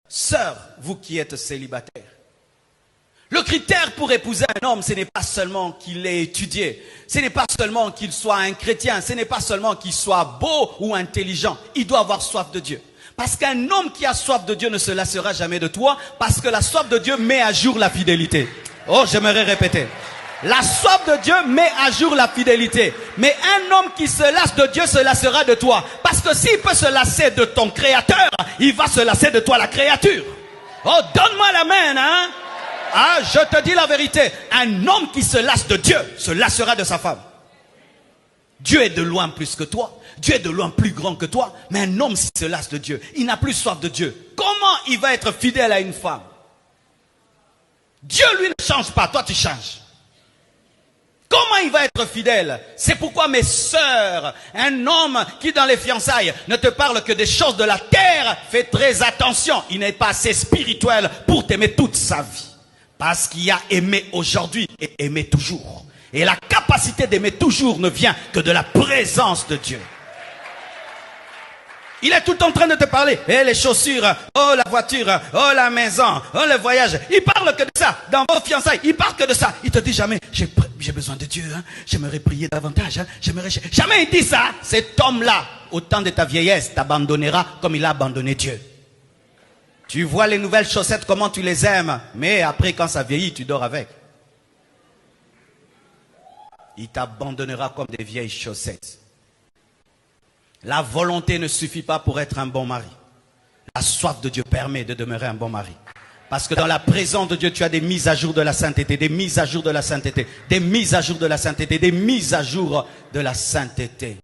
Sœurs, vous qui êtes célibataires, le critère pour épouser un homme, ce n'est pas seulement qu'il ait étudié, ce n'est pas seulement qu'il soit un chrétien, ce n'est pas seulement qu'il soit beau ou intelligent. Il doit avoir soif de Dieu. Parce qu'un homme qui a soif de Dieu ne se lassera jamais de toi, parce que la soif de Dieu met à jour la fidélité. Oh, j'aimerais répéter. La soif de Dieu met à jour la fidélité. Mais un homme qui se lasse de Dieu se lassera de toi. Parce que s'il peut se lasser de ton créateur, il va se lasser de toi, la créature. Oh, donne-moi la main, hein. Ah, je te dis la vérité. Un homme qui se lasse de Dieu se lassera de sa femme. Dieu est de loin plus que toi. Dieu est de loin plus grand que toi. Mais un homme s'il se lasse de Dieu, il n'a plus soif de Dieu. Comment il va être fidèle à une femme? Dieu, lui, ne change pas. Toi, tu changes. Comment il va être fidèle? C'est pourquoi mes sœurs, un homme qui dans les fiançailles ne te parle que des choses de la terre, fais très attention. Il n'est pas assez spirituel pour t'aimer toute sa vie. Parce qu'il y a aimé aujourd'hui et aimé toujours. Et la capacité d'aimer toujours ne vient que de la présence de Dieu. Il est tout le temps en train de te parler. Eh, les chaussures, oh la voiture, oh la maison, oh le voyage. Il parle que de ça. Dans vos fiançailles, il parle que de ça. Il te dit jamais, j'ai besoin de Dieu. Hein. J'aimerais prier davantage. Hein. Jamais il dit ça. Cet homme-là, au temps de ta vieillesse, t'abandonnera comme il a abandonné Dieu. Tu vois les nouvelles chaussettes, comment tu les aimes. Mais après, quand ça vieillit, tu dors avec. Il t'abandonnera comme des vieilles chaussettes. La volonté ne suffit pas pour être un bon mari. La soif de Dieu permet de demeurer un bon mari. Parce que dans la présence de Dieu, tu as des mises à jour de la sainteté, des mises à jour de la sainteté, des mises à jour de la sainteté, des mises à jour de la sainteté.